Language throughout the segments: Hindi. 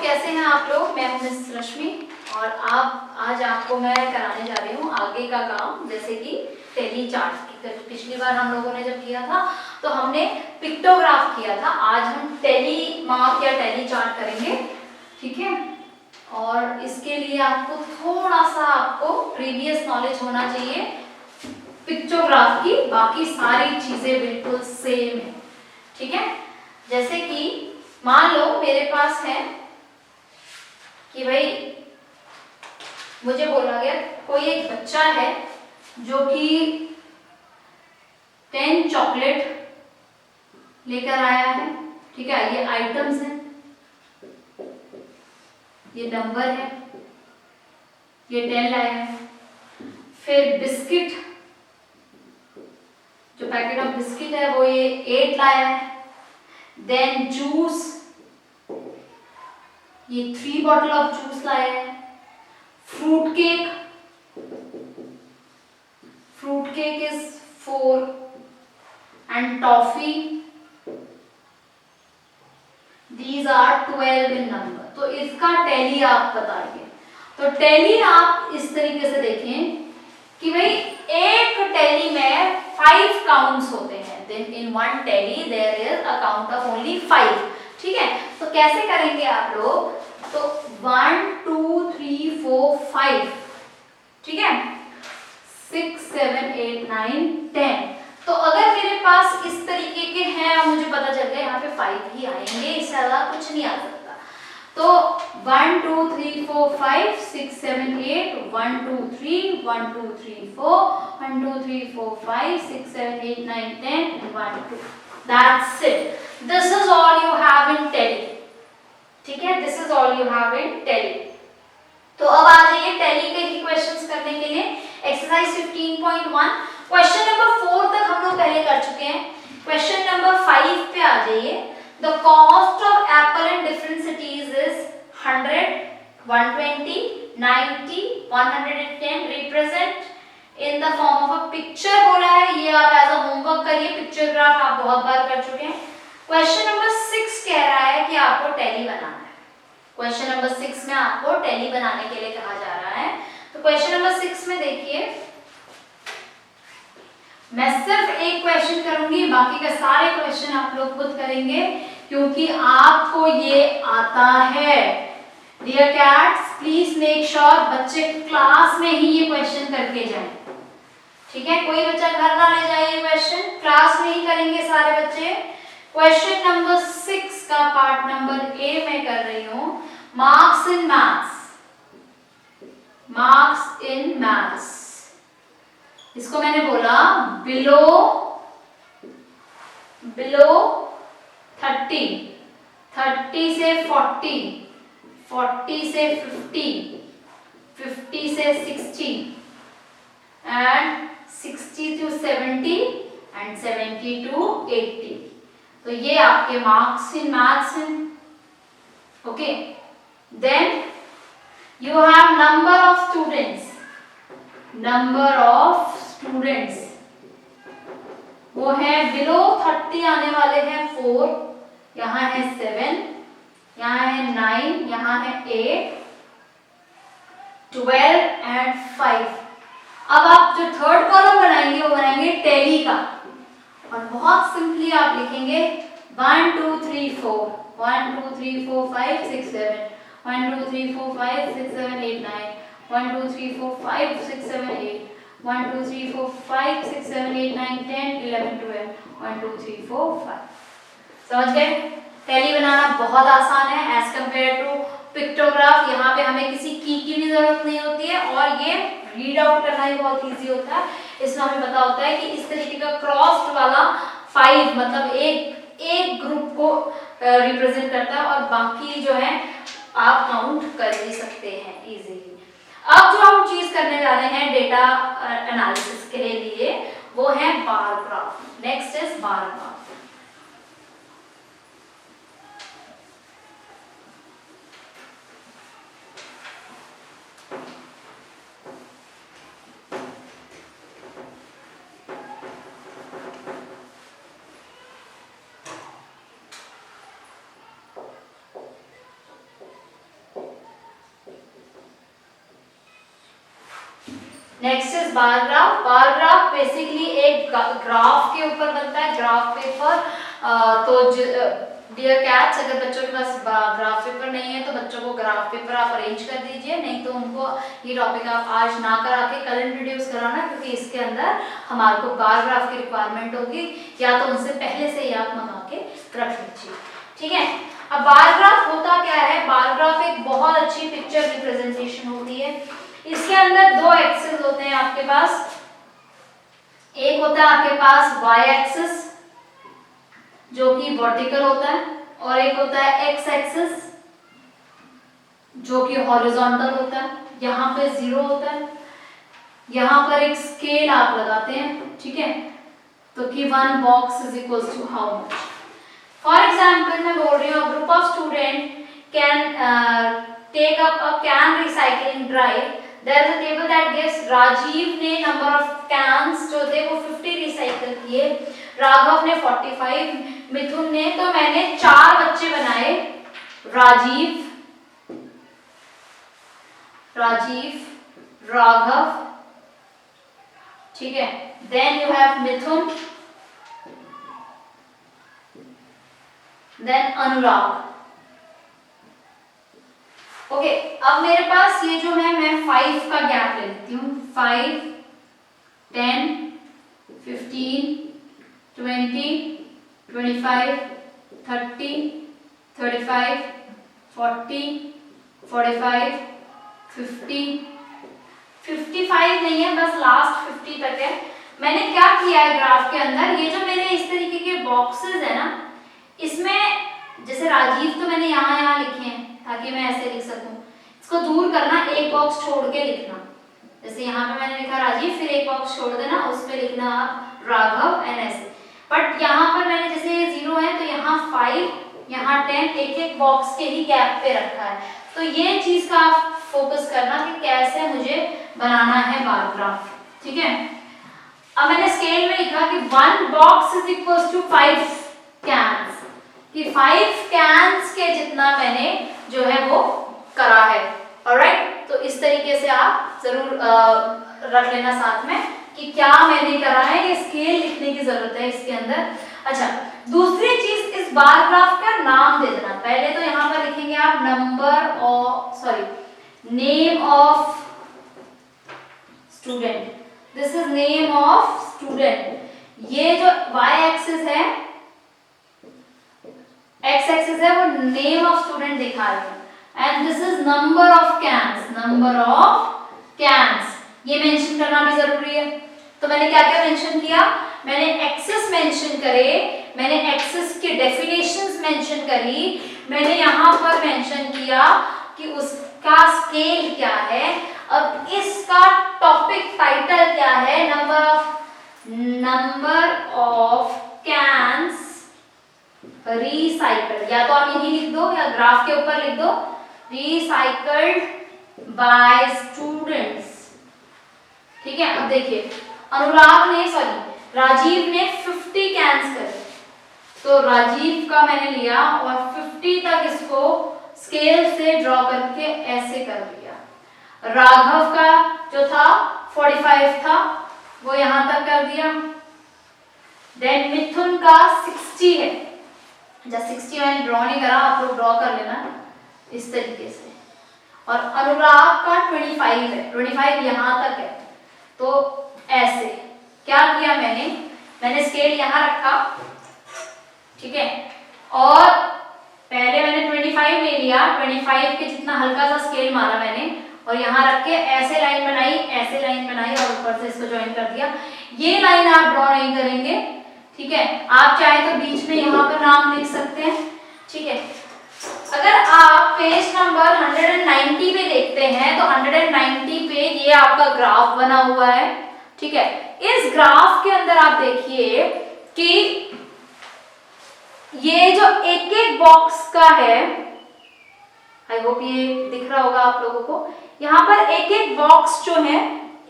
कैसे हैं आप लोग? मैं हूं मिस रश्मि और आज आपको मैं कराने जा रही हूँ आगे का काम, जैसे कि टैली चार्ट। पिछली बार हम लोगों ने जब किया था तो हमने पिक्टोग्राफ किया था, आज हम टैली मार्क या टैली चार्ट करेंगे, ठीक है। और इसके लिए आपको थोड़ा सा प्रीवियस नॉलेज होना चाहिए पिक्टोग्राफ की, बाकी सारी चीजें बिल्कुल सेम है, ठीक है। जैसे कि मान लो मेरे पास है कि भाई मुझे बोला गया कोई एक बच्चा है जो कि 10 चॉकलेट लेकर आया है, ठीक है। ये आइटम्स हैं, ये नंबर है, ये 10 लाया है। फिर बिस्किट, जो पैकेट ऑफ बिस्किट है वो ये 8 लाया है। देन जूस, ये 3 बॉटल ऑफ जूस लाया है। Fruit cake is 4 and toffee, these are 12 in number. तो इसका टैली आप बताइए। तो टैली आप इस तरीके से देखें कि भाई एक टैली में 5 काउंट्स होते हैं, then in one tally there is a count of only 5, ठीक है। तो कैसे करेंगे आप लोग? तो 1 2 3 4 5, ठीक है, 6 7 8 9 10। तो अगर मेरे पास इस तरीके के हैं और मुझे पता चल गया यहाँ पे 5 ही आएंगे, इससे ज्यादा कुछ नहीं आ सकता। तो 1 2 3 4 5 6 7 8 1 2 3 1 2 3 4 1 2 3 4 5 6 7 8 9 10 1 2। That's it. This is all you have in tally, ठीक है। This is all you have in tally. तो अब आ जाइए टैली के ही क्वेश्चंस करने के लिए। एक्सरसाइज 15.1 क्वेश्चन नंबर 4 तक हम लोग पहले कर चुके हैं। क्वेश्चन नंबर 5 पे आ जाइए। The cost of apple in different cities is 100 120 90 110। Represent in the form of a picture बोला है, ये आप एज अ होमवर्क करिए। पिक्चर ग्राफ आप बहुत बार कर चुके हैं। क्वेश्चन नंबर 6 कह रहा है कि आपको टैली बनाना है। क्वेश्चन नंबर 6 में आपको टैली बनाने के लिए कहा जा रहा है। तो क्वेश्चन नंबर 6 में देखिए, मैं सिर्फ एक क्वेश्चन करूंगी, बाकी के सारे क्वेश्चन आप लोग खुद करेंगे क्योंकि आपको ये आता है। Dear cats, please make sure बच्चे क्लास में ही ये क्वेश्चन करके जाएं, ठीक है। कोई बच्चा घर ना ले जाए, ये क्वेश्चन क्लास में ही करेंगे सारे बच्चे। क्वेश्चन नंबर 6 का पार्ट नंबर ए मैं कर रही हूं, marks in maths. Marks in maths, इसको मैंने बोला बिलो 30, 30 से 40, 40 से 50, 50 से 60 एंड 60 to 70 एंड 70 to 80। तो ये आपके मार्क्स इन मैथ्स हैं, okay. Then you have number of students. Number of students वो है बिलो 30 आने वाले हैं 4, यहाँ है 7, यहाँ है 9, यहाँ है 8 12 एंड 5। अब आप जो थर्ड कॉलम बनाएंगे वो बनाएंगे टैली का, और बहुत सिंपली आप लिखेंगे 1 2 3 4 1 2 3 4 5 6 7 1 2 3 4 5 6 7 8 9 1 2 3 4 5 6 7 8 1 2 3 4 5 6 7 8 9 10 11 12 1 2 3 4 5। समझ गए? टैली बनाना बहुत आसान है एज कंपेयर टू पिक्टोग्राफ। यहाँ पे हमें किसी की भी जरूरत नहीं होती है और ये रीड आउट करना ही बहुत इजी होता है। इसमें हमें पता होता है कि इस तरीके का क्रॉस्ड वाला 5 मतलब एक ग्रुप को रिप्रेजेंट करता है और बाकी जो है आप काउंट कर ही सकते हैं इजीली। अब जो हम चीज करने जा रहे हैं डेटा एनालिसिस के लिए वो है bar graph. Next is bar graph. Next is bar graph. Bar graph basically एक ग्राफ के ऊपर बनता है, ग्राफ पेपर। तो डियर कैट्स, अगर बच्चों के पास ग्राफ पेपर नहीं है तो बच्चों को ग्राफ पेपर आप अरेंज कर दीजिए, नहीं तो उनको ये टॉपिक आप आज ना करा के कल इंट्रोड्यूस कराना, क्योंकि इसके अंदर हमारे को बार ग्राफ की रिक्वायरमेंट होगी, या तो उनसे पहले से ही आप मंगा के रख लीजिए। ठीक है, अब बार ग्राफ होता क्या है? बार ग्राफ एक बहुत अच्छी पिक्चर रिप्रेजेंटेशन होती है। इसके अंदर दो एक्सिस होते हैं आपके पास। एक होता है आपके पास y एक्सिस जो कि वर्टिकल होता है, और एक होता है x एक्सिस जो कि हॉरिजॉन्टल होता है। यहाँ पे 0 होता है, यहाँ पर एक स्केल आप लगाते हैं, ठीक है, तो कि 1 box is equals to how much. For example मैं बोल रही हूँ, group of student can take up a can recycling drive. There is a table that gives Rajiv ने नंबर ऑफ कैन्स जो थे वो 50 रिसाइकल किए, राघव ने 45, मिथुन ने, तो मैंने 4 बच्चे बनाए, राजीव, राघव, ठीक है, then you have Mithun, then Anurag. Okay, अब मेरे पास ये जो है, मैं 5 का गैप ले लेती हूँ। 5, 10, 15, 20, 25, 30, 35, 40, 45, 50, 55 नहीं है, बस लास्ट 50 तक है। मैंने क्या किया है ग्राफ के अंदर, ये जो मेरे इस तरीके के बॉक्सेस है ना, इसमें जैसे राजीव तो मैंने यहाँ लिखे हैं ताकि मैं ऐसे लिख सकूं। इसको दूर करना, एक बॉक्स छोड़ के लिखना। जैसे यहाँ पे मैंने लिखा राजीव, फिर एक बॉक्स छोड़ देना, उस पे लिखना आप राघव एंड ऐसे। बट यहाँ पर मैंने जैसे 0 है तो यहाँ 5, यहाँ 10, एक बॉक्स के ही गैप पे रखा है। तो ये चीज का आप फोकस करना कि कैसे मुझे बनाना है बार ग्राफ। ठीक है, अब मैंने स्केल में लिखा कि 1 box is equal to 5 cans, कि 5 कैन्स के जितना मैंने जो है वो करा है। ऑलराइट, तो इस तरीके से आप जरूर रख लेना साथ में कि क्या मैंने करा है, ये स्केल लिखने की जरूरत है इसके अंदर। अच्छा, दूसरी चीज, इस बार ग्राफ का नाम दे देना। पहले तो यहाँ पर लिखेंगे आप name of student, this is name of student. ये जो y एक्सिस है, x एक्सिस है, वो नेम ऑफ स्टूडेंट दिखा रहे हैं, and this is number of cans. ये मेंशन करना भी जरूरी है। तो मैंने क्या क्या मेंशन किया, मैंने एक्सिस मेंशन करे, मैंने एक्सिस की डेफिनेशंस मेंशन करी, मैंने यहाँ पर मेंशन किया कि उसका स्केल क्या है। अब इसका टॉपिक टाइटल क्या है, नंबर ऑफ कैन्स रिसाइकल्ड, या तो आप यही लिख दो या ग्राफ के ऊपर लिख दो, रिसाइकल्ड बाय स्टूडेंट्स। ठीक है, अब देखिए राजीव ने 50 कैन्स करे, तो राजीव का मैंने लिया और 50 तक इसको स्केल से ड्रॉ करके ऐसे कर दिया। राघव का जो था 45 था, वो यहां तक कर दिया। देन मिथुन का 60 है, जब 60 मैंने ड्रॉ नहीं करा, आप लोग ड्रॉ कर लेना इस तरीके से। और अनुराग का 25 है, 25 यहां तक है, तो ऐसे क्या किया मैंने स्केल यहां रखा, ठीक है, और पहले मैंने 25 ले लिया, 25 के जितना हल्का सा स्केल मारा मैंने, और यहाँ रख के ऐसे लाइन बनाई और ऊपर से इसको ज्वाइन कर दिया। ये लाइन आप ड्रॉ नहीं करेंगे, ठीक है, आप चाहे तो बीच में यहाँ पर नाम लिख सकते हैं। ठीक है, अगर आप पेज नंबर 190 पे देखते हैं तो 190 पे ये आपका ग्राफ बना हुआ है। ठीक है, इस ग्राफ के अंदर आप देखिए कि ये जो एक एक बॉक्स का है, आई होप ये दिख रहा होगा आप लोगों को, यहाँ पर एक एक बॉक्स जो है,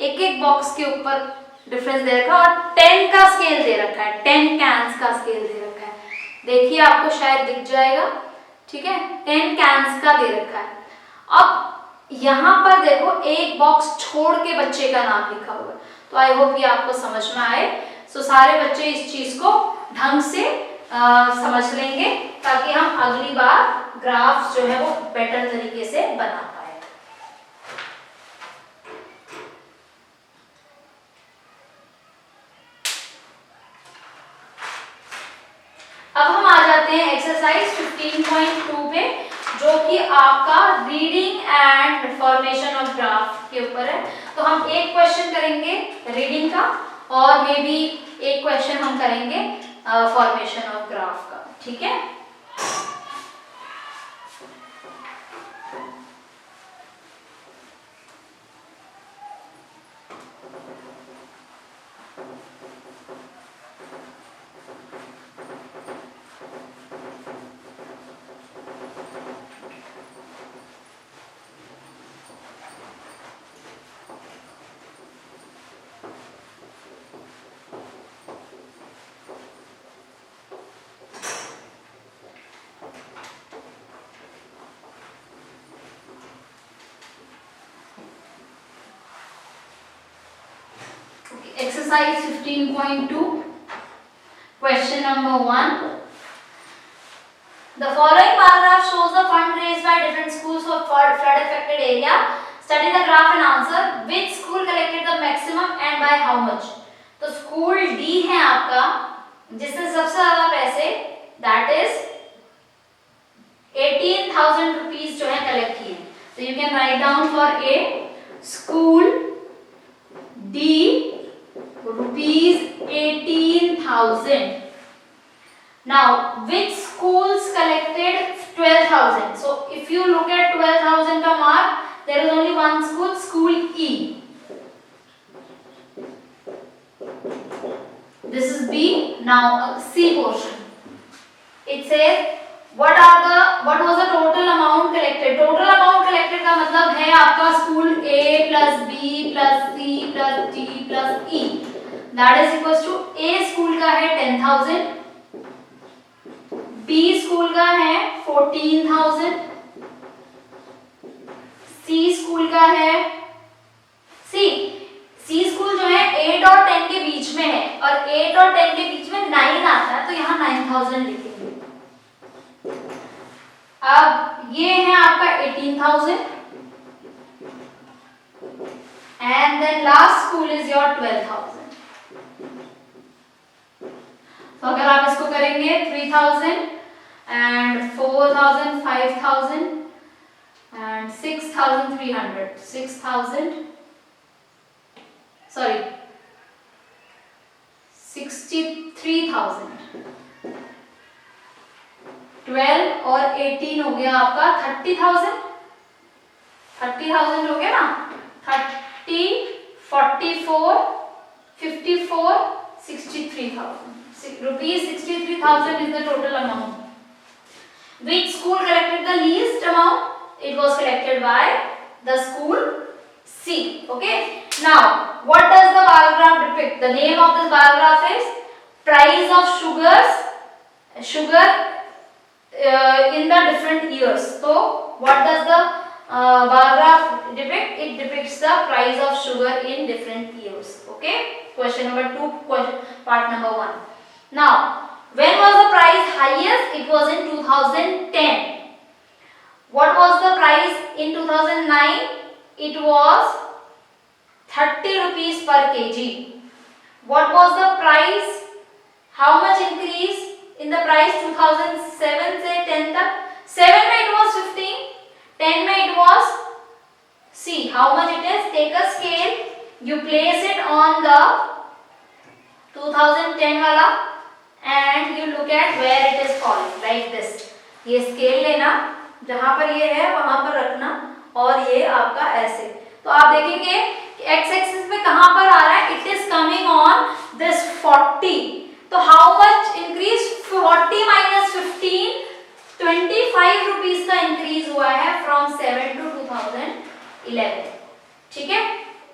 एक एक बॉक्स के ऊपर डिफरेंस दे रखा है और 10 का स्केल दे रखा है, 10 कैन्स का स्केल दे रखा है। देखिए आपको शायद दिख जाएगा, ठीक है, 10 कैन्स का दे रखा है। अब यहाँ पर देखो एक बॉक्स छोड़ के बच्चे का नाम लिखा हुआ है, तो आई होप ये आपको समझ में आए। सो सारे बच्चे इस चीज को ढंग से समझ लेंगे ताकि हम अगली बार ग्राफ जो है वो बेटर तरीके से बना पाए। अब हम आ जाते हैं एक्सरसाइज 15.2 पे, जो कि आपका reading and formation of graph के ऊपर है। तो हम एक क्वेश्चन करेंगे रीडिंग का और मे बी एक क्वेश्चन हम करेंगे फॉर्मेशन ऑफ ग्राफ का, ठीक है। Exercise 15.2, question number 1. The following paragraph shows the fund raised by different schools for flood affected area. Study the graph and answer. Which school collected the maximum and by how much? तो स्कूल डी है आपका जिसने सबसे ज्यादा पैसे, दैट इज 18,000 रुपीज जो है कलेक्ट किए। तो you can write down for a school D rupees 18,000. Now which schools collected 12,000? So if you look at 12,000 ka mark, there is only one school, school E. This is B. Now C portion. It says what was the total amount collected? Total amount collected का मतलब है आपका school A plus B plus C plus D plus E. That is equals to A school का है 10,000, B स्कूल का है 14,000, C स्कूल का है C स्कूल जो है 8 और 10 के बीच में है और 8 और 10 के बीच में 9 आता है, तो यहाँ 9,000 लिखेंगे। अब ये है आपका 18,000 and then last school is your 12,000. तो अगर आप इसको करेंगे 3,000 and 4,000, 5,000 and 6,300, 63,000, 12 और 18 हो गया आपका 30,000, 30,000 हो गया ना, 30, 44, 54, 63,000. Rupees 63,000 is the total amount. Which school collected the least amount? It was collected by the school C. Okay. Now, what does the bar graph depict? The name of this bar graph is price of sugar in the different years. So, what does the bar graph depict? It depicts the price of sugar in different years. Okay. Question number 2. Part number 1. Now, when was the price highest? It was in 2010. What was the price in 2009? It was 30 rupees per kg. What was the price? How much increase in the price 2007 से 10 तक? 7 में it was 15, 10 में it was, see how much it is. Take a scale, you place it on the 2010 वाला and you look at where it is falling like this. ये स्केल लेना, जहां पर ये है वहां पर रखना और ये आपका ऐसे। तो आप देखेंगे एक्स एक्सिस पे कहां पर आ रहा है, it is coming on this 40। तो how much increase, 40 minus 15, 25 rupees का इंक्रीज हुआ है फ्रॉम 7 टू 2011। ठीक है,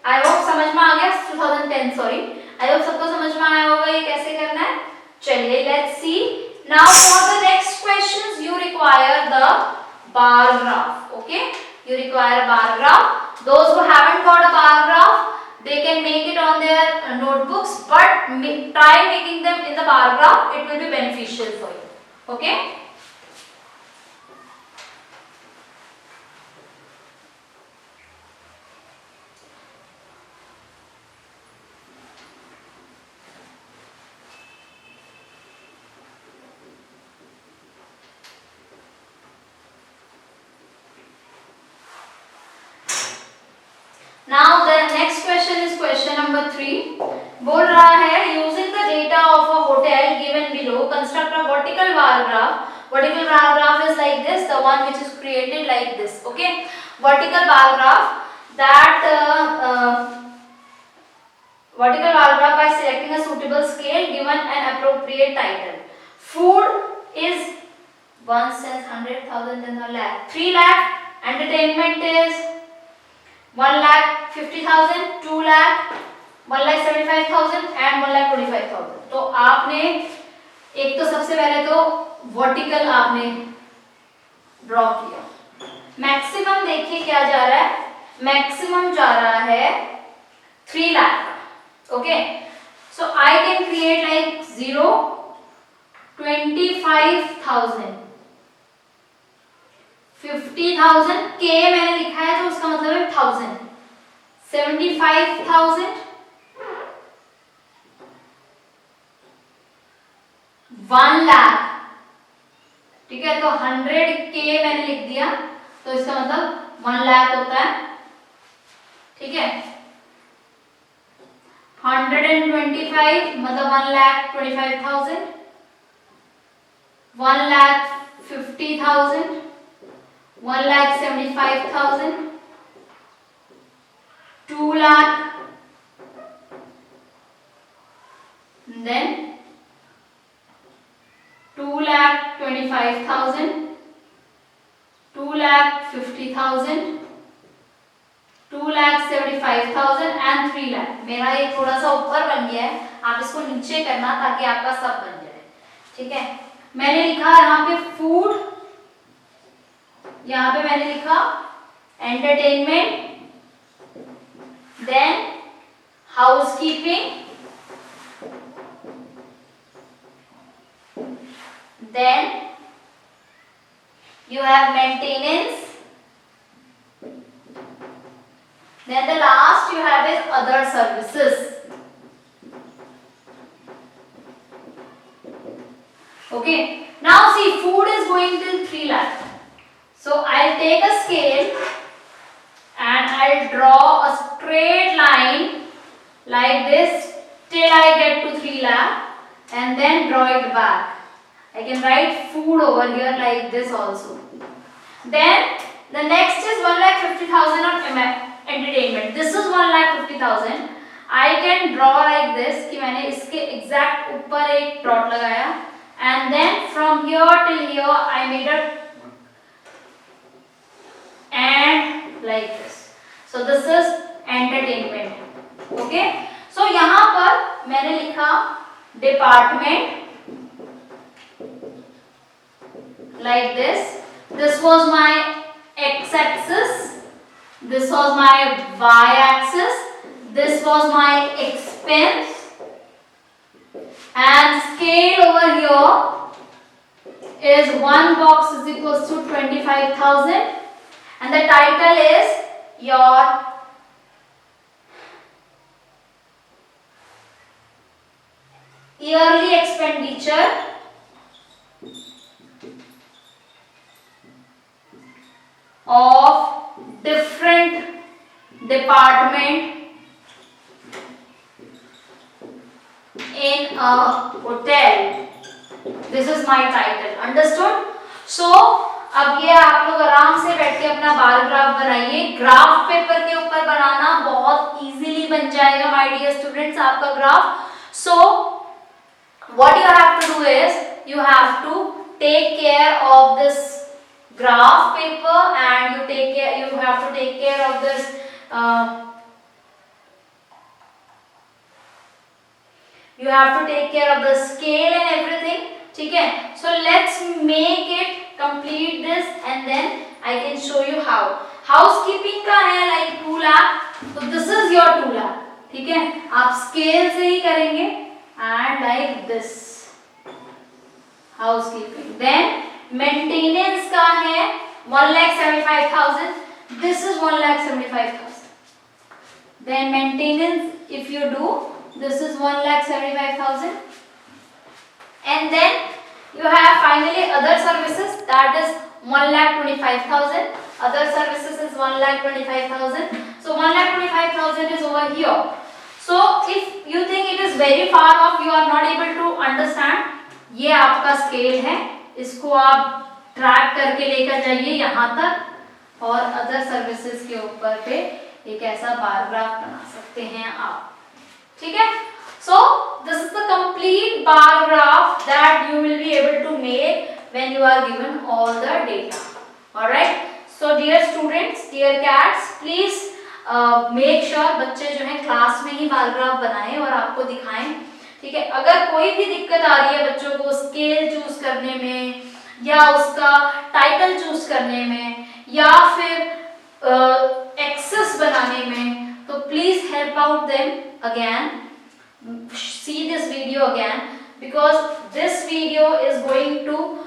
आई होप समझ में आ गया। 2010 सॉरी, आई होप सबको समझ में आया होगा ये कैसे करना है। चलिए let's see now for the next questions you require the bar graph. Okay, you require a bar graph. Those who haven't got a bar graph, they can make it on their notebooks, but try making them in the bar graph. It will be beneficial for you. Okay. Now the next question is question number 3. बोल रहा है using the data of a hotel given below, construct a vertical bar graph. Vertical bar graph is like this, the one which is created like this. Okay, vertical bar graph. That vertical bar graph by selecting a suitable scale, given an appropriate title. Food is 1 cent, 100,000 and a lakh. 3 lakh. Entertainment is 1,50,000, 2 lakh, 1,75,000 and 1,25,000. तो आपने एक तो सबसे पहले तो वर्टिकल आपने ड्रॉ किया. मैक्सिमम देखिए क्या जा रहा है, मैक्सिमम जा रहा है 3 लाख का. Okay, so I can create like 0, 25,000, 50,000. के मैंने लिखा है तो उसका मतलब है 1000, 75,000, 1 लाख. ठीक है, तो 100 के मैंने लिख दिया तो इसका मतलब 1 लाख होता है. ठीक है, 125 मतलब 1,25,000, 1,50,000, 1,75,000, 2 lakh, then 2,25,000, 2,50,000, 2,75,000 and 3 lakh. मेरा ये थोड़ा सा ऊपर बन गया है, आप इसको नीचे करना ताकि आपका सब बन जाए. ठीक है, मैंने लिखा यहाँ पे फूड, यहाँ पे मैंने लिखा entertainment, then housekeeping, then you have maintenance, then the last you have is other services. Okay, now see food is going till 3 lakh. So I'll take a scale and I'll draw a straight line like this till I get to 3 lakh and then draw it back. I can write food over here like this also. Then the next is 1,50,000 on entertainment. This is 1,50,000. I can draw like this कि मैंने इसके exact ऊपर एक dot लगाया and then from here till here I made a and like this. So this is entertainment. Okay. So यहाँ पर मैंने लिखा department like this. This was my x-axis, this was my y-axis, this was my expense, and scale over here is one box is equals to 25,000 and the title is your yearly expenditure of different department in a hotel. This is my title. Understood? So अब ये आप लोग आराम से बैठ के अपना बार ग्राफ बनाइए. ग्राफ पेपर के ऊपर बनाना बहुत इजीली बन जाएगा माय डियर स्टूडेंट्स आपका graph. So what you have to do is you have to take care of this graph paper and you have to take care of this you have to take care of the scale and everything. ठीक है, so let's make it complete this and then I can show you how. Housekeeping का है लाइक 2 लाख, तो दिस इज योर 2 लाख, ठीक है, आप स्केल से ही करेंगे and like this housekeeping. Then maintenance का है 1,75,000, this is 1,75,000. Then maintenance if you do, this is 1,75,000. And then you have finally other services, that is 1,25,000. Other services is 1,25,000. So 1,25,000 is over here. So if you think it is very far off, you are not able to understand, ये आपका स्केल है, इसको आप ट्रैक करके लेकर जाइए यहाँ तक और अदर सर्विसेज के ऊपर पे एक ऐसा बार ग्राफ बना सकते हैं आप, ठीक है। So this is the complete bar graph that you will be able to make when you are given all the data. Alright, so dear students, dear cats, please make sure बच्चे जो है क्लास में ही बार ग्राफ बनाएं और आपको दिखाएं, ठीक है। अगर कोई भी दिक्कत आ रही है बच्चों को स्केल चूज करने में या उसका टाइटल चूज करने में या फिर एक्सेस बनाने में, तो please help out them again, see this video again, because this video is going to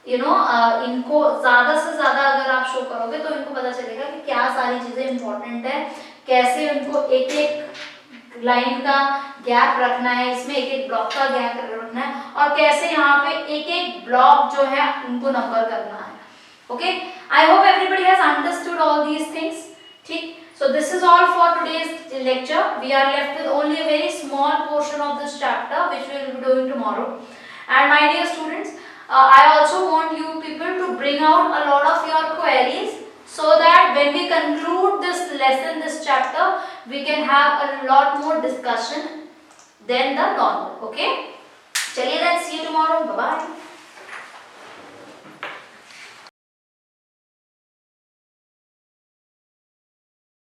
इनको ज्यादा से ज्यादा अगर आप शो करोगे तो इनको पता चलेगा कि क्या सारी चीजें इंपॉर्टेंट है, कैसे उनको एक एक लाइन का गैप रखना है, इसमें एक एक ब्लॉक का गैप रखना है और कैसे यहाँ पे एक एक ब्लॉक जो है उनको नंबर करना है। Okay, I hope everybody has understood all these things, ठीक। So this is all for today's lecture, we are left with only a very small portion of this chapter which we will be doing tomorrow. And my dear students, I also want you people to bring out a lot of your queries so that when we conclude this lesson, this chapter, we can have a lot more discussion than the normal. Okay, chaliye then, see you tomorrow, bye bye.